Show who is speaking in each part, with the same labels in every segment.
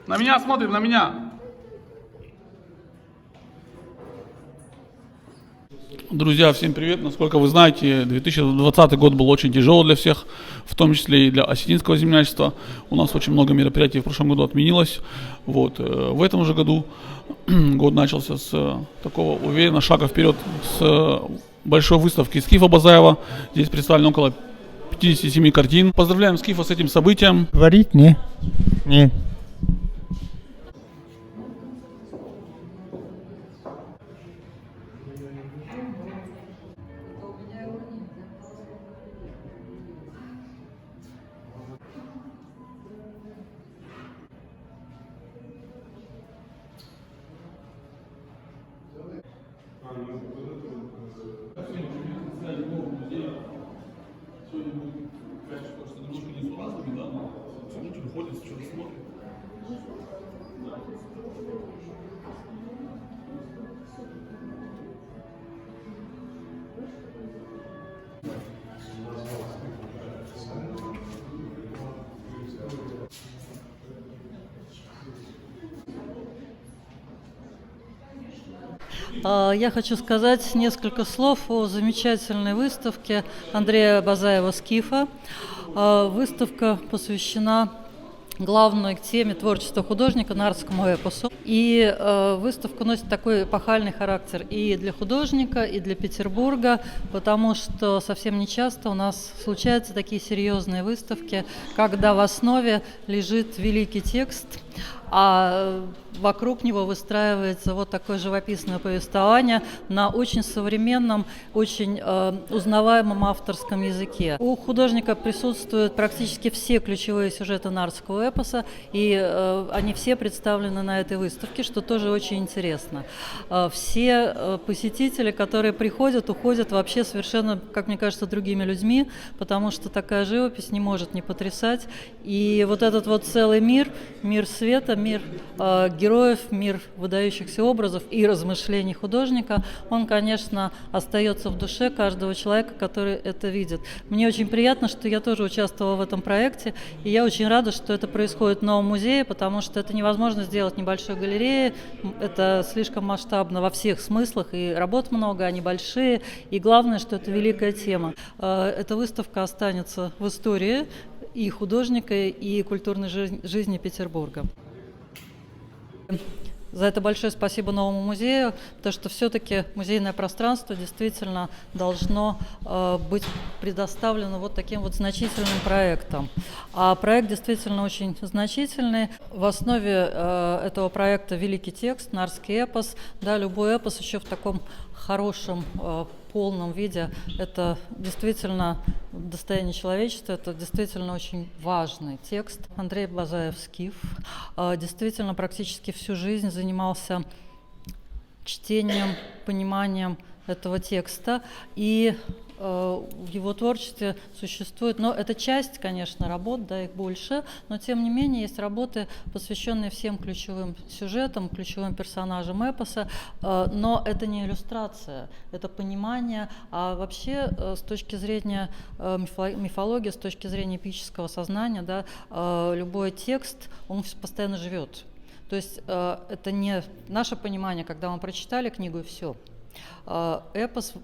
Speaker 1: На меня смотрим, на меня. Друзья, всем привет. Насколько вы знаете, 2020 год был очень тяжелый для всех, в том числе и для осетинского землячества. У нас очень много мероприятий в прошлом году отменилось. Вот. В этом же году год начался с такого уверенного шага вперед, с большой выставки Скифа Базаева. Здесь представлено около 57 картин. Поздравляем Скифа с этим событием.
Speaker 2: Говорить? Не. Не.
Speaker 3: Я хочу сказать несколько слов о замечательной выставке Андрея Базаева «Скифа». Выставка посвящена главной теме творчества художника, нардскому эпосу. И выставка носит такой эпохальный характер и для художника, и для Петербурга, потому что совсем нечасто у нас случаются такие серьезные выставки, когда в основе лежит великий текст, а вокруг него выстраивается вот такое живописное повествование на очень современном, очень узнаваемом авторском языке. У художника присутствуют практически все ключевые сюжеты нардского эпоса, и они все представлены на этой выставке, что тоже очень интересно. Все посетители, которые приходят, уходят вообще совершенно, как мне кажется, другими людьми, потому что такая живопись не может не потрясать. И вот этот вот целый мир, мир света, мир героев, мир выдающихся образов и размышлений художника, он, конечно, остается в душе каждого человека, который это видит. Мне очень приятно, что я тоже участвовала в этом проекте, и я очень рада, что это происходит в новом музее, потому что это невозможно сделать в небольшой галерее, это слишком масштабно во всех смыслах, и работ много, они большие, и главное, что это великая тема. Эта выставка останется в истории и художника, и культурной жизни Петербурга. За это большое спасибо новому музею, потому что все-таки музейное пространство действительно должно быть предоставлено вот таким вот значительным проектом. А проект действительно очень значительный. В основе этого проекта великий текст, нардский эпос. Да, любой эпос еще в таком хорошем, полном виде. Это действительно достояние человечества, это действительно очень важный текст. Андрей Базаев «Скиф» действительно практически всю жизнь занимался чтением, пониманием этого текста, и в его творчестве существует, но это часть, конечно, работ, да, их больше, но тем не менее есть работы, посвященные всем ключевым сюжетам, ключевым персонажам эпоса, но это не иллюстрация, это понимание, а вообще с точки зрения мифологии, с точки зрения эпического сознания, да, любой текст, он постоянно живет. То есть это не наше понимание, когда мы прочитали книгу и все. Эпос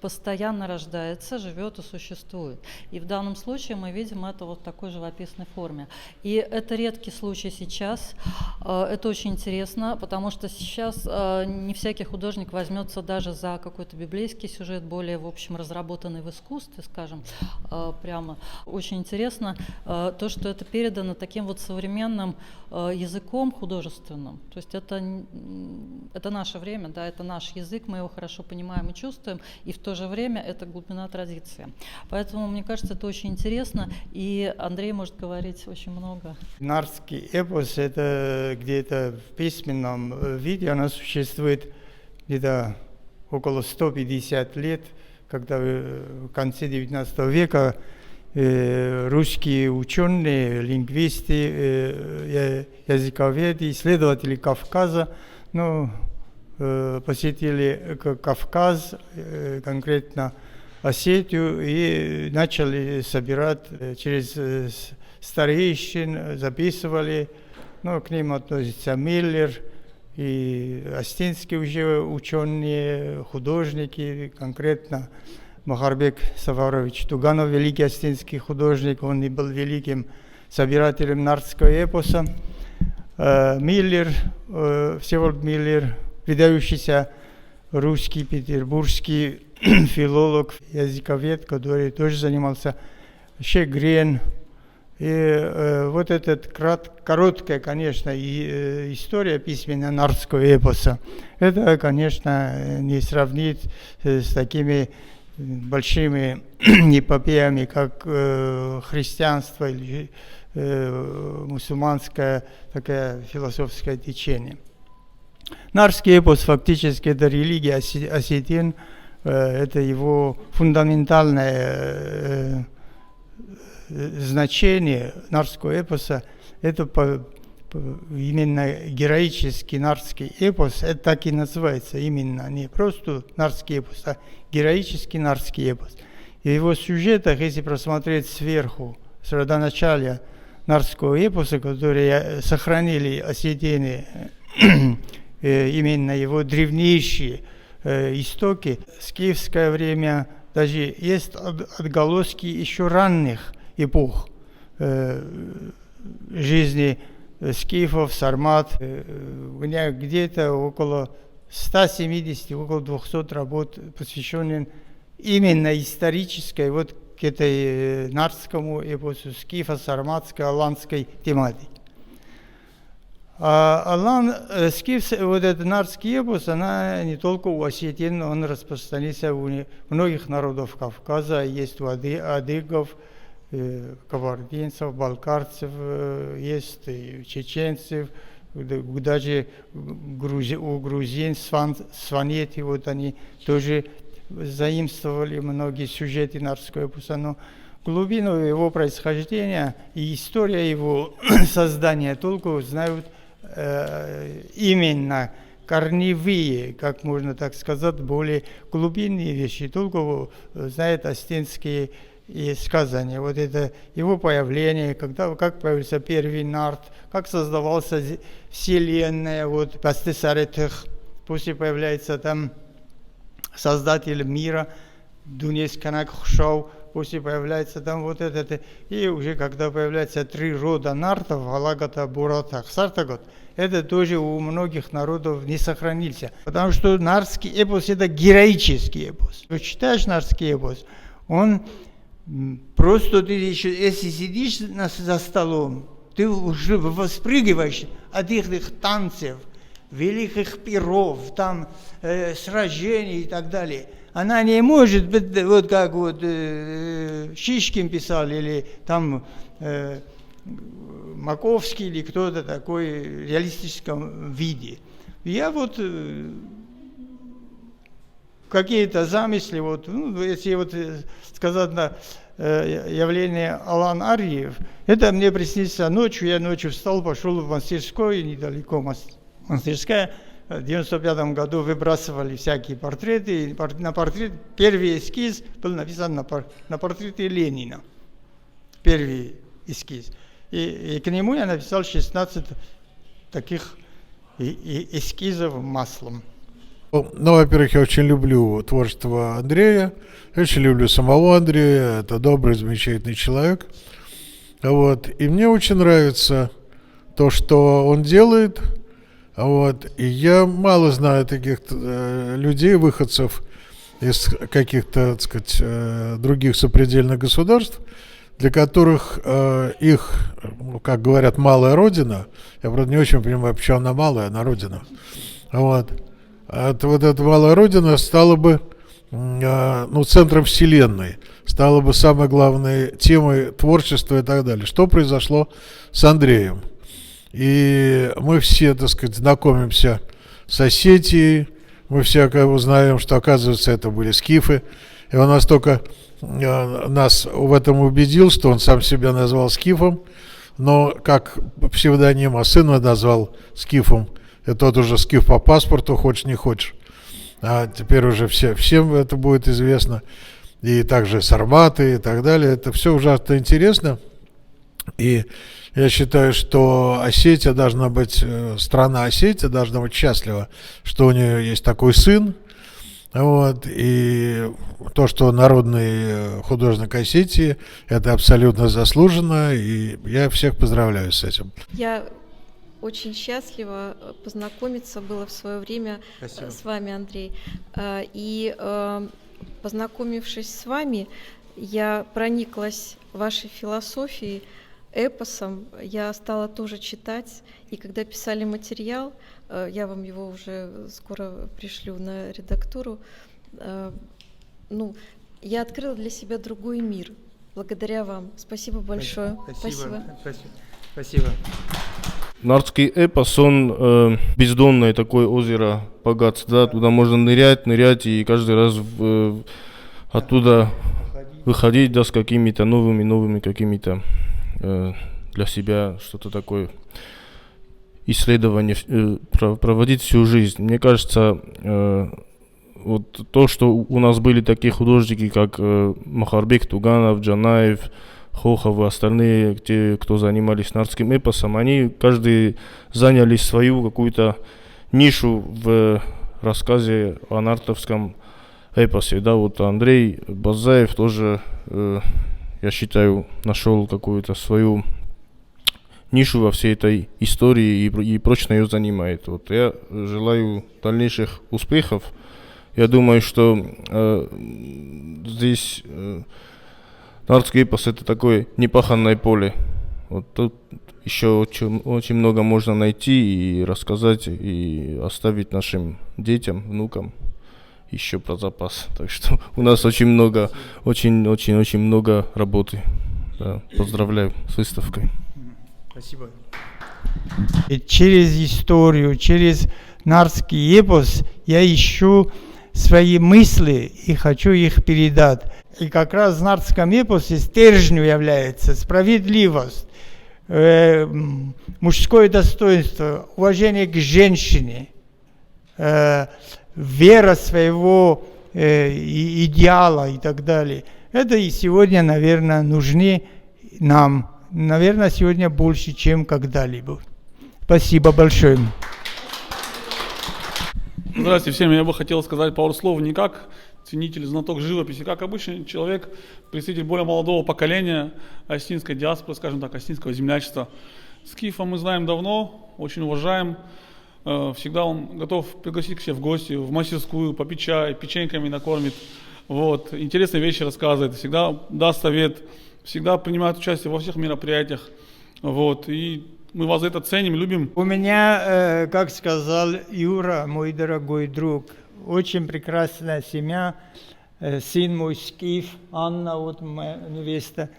Speaker 3: постоянно рождается, живет и существует. И в данном случае мы видим это вот в такой живописной форме. И это редкий случай сейчас. Это очень интересно, потому что сейчас не всякий художник возьмется даже за какой-то библейский сюжет, более, в общем, разработанный в искусстве, скажем, прямо. Очень интересно то, что это передано таким вот современным языком художественным. То есть это наше время, да, это наш язык, мы его хорошо понимаем и чувствуем, и в то же время это глубина традиции. Поэтому, мне кажется, это очень интересно, и Андрей может говорить очень много.
Speaker 2: Нардский эпос – это где-то в письменном виде, она существует где-то около 150 лет, когда в конце XIX века русские ученые, лингвисты, языковеды, исследователи Кавказа, посетили Кавказ, конкретно Осетию, и начали собирать через старейшин, записывали но к ним относятся Миллер и остинские уже ученые, художники, конкретно Махарбек Сафарович Туганов, великий остинский художник, он и был великим собирателем нардского эпоса. Миллер, Всеволод Миллер, выдающийся русский, петербургский филолог, языковед, который тоже занимался, Шегрен. И вот эта короткая, конечно, история письменная нардского эпоса, это, конечно, не сравнить с такими большими эпопеями, как христианство или мусульманское такое философское течение. Нардский эпос фактически это религия осетин, это его фундаментальное значение нардского эпоса, это именно героический нардский эпос, это так и называется, именно не просто нардский эпос, а героический нардский эпос. И в его сюжетах, если просмотреть сверху, с родоначалия нардского эпоса, которые сохранили осетины, именно его древнейшие истоки, скифское время, даже есть отголоски еще ранних эпох жизни скифов, сармат. У меня где-то около 170, около 200 работ, посвященных именно исторической, вот к этой нардскому эпосу, скифо-сарматской, аланской тематике. А вот этот нардский эпос, она не только у осетин, он распространился у многих народов Кавказа, есть у адыгов, кабардинцев, балкарцев, есть и чеченцев, даже у грузин, сванети, вот они тоже заимствовали многие сюжеты нардского эпоса, но глубину его происхождения и история его создания только знают именно корневые, как можно так сказать, более глубинные вещи, только знают остинские и сказания. Вот это его появление, как появился первый нард, как создавался вселенная, вот Пастесаретых, после появляется там создатель мира, Дунес Канак Хушау, после появляется там вот этот, и уже когда появляются 3 рода нартов, Галагата, Бурата, Хсартагот, это тоже у многих народов не сохранился. Потому что нардский эпос это героический эпос. Ты читаешь нардский эпос, он просто, ты еще, если сидишь за столом, ты уже воспрыгиваешь от их танцев, великих пиров, там сражений и так далее. Она не может быть, вот как вот Шишкин писал, или там Маковский, или кто-то такой в реалистическом виде. Я вот какие-то замысли, вот, ну, если вот сказать на явление Алан Арьев, это мне приснится ночью, я ночью встал, пошел в мастерскую, недалеко мастерская. В 1995 году выбрасывали всякие портреты. И на портрет, первый эскиз был написан на портрете Ленина. Первый эскиз. И к нему я написал 16 таких эскизов маслом.
Speaker 4: Ну, во-первых, я очень люблю творчество Андрея. Я очень люблю самого Андрея. Это добрый, замечательный человек. Вот. И мне очень нравится то, что он делает. Вот. И я мало знаю таких людей, выходцев из каких-то, так сказать, других сопредельных государств, для которых их, как говорят, малая родина, я, правда, не очень понимаю, почему она малая, она родина. Вот. Вот эта малая родина стала бы центром вселенной, стала бы самой главной темой творчества и так далее. Что произошло с Андреем? И мы все, так сказать, знакомимся с Осетией, мы все узнаем, что, оказывается, это были скифы, и он настолько нас в этом убедил, что он сам себя назвал скифом, но как псевдоним, а сына назвал скифом, и тот уже скиф по паспорту, хочешь не хочешь, а теперь уже всем это будет известно, и также сарматы и так далее, это все ужасно интересно. И Я считаю, что Осетия должна быть, страна Осетия должна быть счастлива, что у нее есть такой сын. Вот, и то, что народный художник Осетии, это абсолютно заслуженно, и я всех поздравляю с этим.
Speaker 5: Я очень счастлива познакомиться было в свое время с вами, Андрей. Познакомившись с вами, я прониклась вашей философией, эпосом. Я стала тоже читать, и когда писали материал, я вам его уже скоро пришлю на редактуру, я открыла для себя другой мир. Благодаря вам. Спасибо большое.
Speaker 2: Спасибо.
Speaker 6: Нардский эпос, он бездонное такое озеро богатств, да, туда можно нырять и каждый раз оттуда выходить, да, с какими-то новыми какими-то для себя что-то такое исследование проводить всю жизнь. Мне кажется, вот то, что у нас были такие художники, как Махарбек Туганов, Джанаев, Хохов и остальные, те, кто занимались нардским эпосом, они каждый заняли свою какую-то нишу в рассказе о нартовском эпосе. Да, вот Андрей Базаев тоже, я считаю, нашел какую-то свою нишу во всей этой истории и прочно ее занимает. Вот я желаю дальнейших успехов. Я думаю, что здесь нардский эпос это такое непаханное поле. Вот тут еще очень много можно найти и рассказать, и оставить нашим детям, внукам еще про запас. Так что у нас очень много работы. Да, поздравляю с выставкой.
Speaker 2: Спасибо. И через историю, через нардский эпос я ищу свои мысли и хочу их передать. И как раз в нардском эпосе стержнем является справедливость, мужское достоинство, уважение к женщине, вера своего идеала и так далее. Это и сегодня, наверное, нужны нам. Наверное, сегодня больше, чем когда-либо. Спасибо большое.
Speaker 1: Здравствуйте всем. Я бы хотел сказать пару слов не как ценитель, знаток живописи, как обычный человек, представитель более молодого поколения осетинской диаспоры, скажем так, осетинского землячества. Скифа мы знаем давно, очень уважаем. Всегда он готов пригласить к себе в гости, в мастерскую, попить чай, печеньками накормит. Вот. Интересные вещи рассказывает, всегда даст совет, всегда принимает участие во всех мероприятиях. Вот. И мы вас за это ценим, любим.
Speaker 2: У меня, как сказал Юра, мой дорогой друг, очень прекрасная семья. Сын мой Скиф, Анна, вот моя невеста,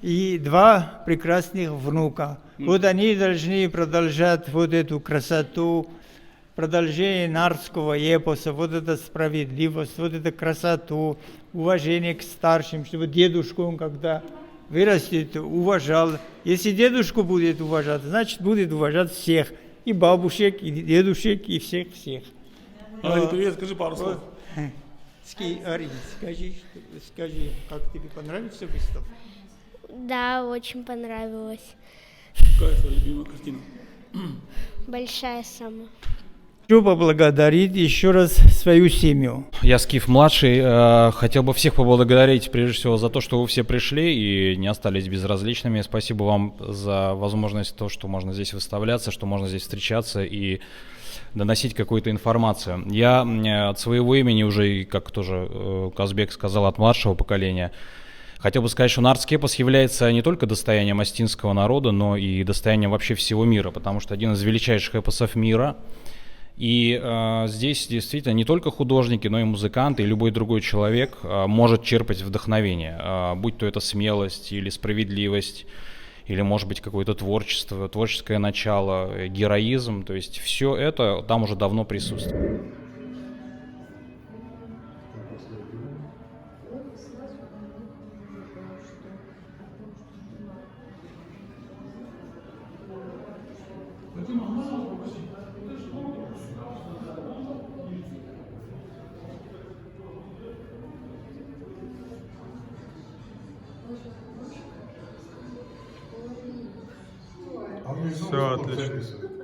Speaker 2: и 2 прекрасных внука. Вот они должны продолжать вот эту красоту, продолжение нардского эпоса, вот эта справедливость, вот эту красоту, уважение к старшим, чтобы дедушку он когда вырастет, уважал. Если дедушку будет уважать, значит будет уважать всех, и бабушек, и дедушек, и всех-всех.
Speaker 1: Привет, скажи пару слов.
Speaker 2: Ари, скажи, как тебе понравится выставка?
Speaker 7: Да, очень понравилось.
Speaker 1: Какая твоя любимая картина?
Speaker 7: Большая сама.
Speaker 2: Хочу поблагодарить еще раз свою семью.
Speaker 8: Я Скиф-младший. Хотел бы всех поблагодарить, прежде всего, за то, что вы все пришли и не остались безразличными. Спасибо вам за возможность, то, что можно здесь выставляться, что можно здесь встречаться и доносить какую-то информацию. Я от своего имени уже, как тоже Казбек сказал, от младшего поколения, хотел бы сказать, что нардский эпос является не только достоянием осетинского народа, но и достоянием вообще всего мира, потому что один из величайших эпосов мира. И здесь действительно не только художники, но и музыканты, и любой другой человек может черпать вдохновение, будь то это смелость или справедливость, или, может быть, какое-то творчество, творческое начало, героизм. То есть все это там уже давно присутствует.
Speaker 9: Все отлично.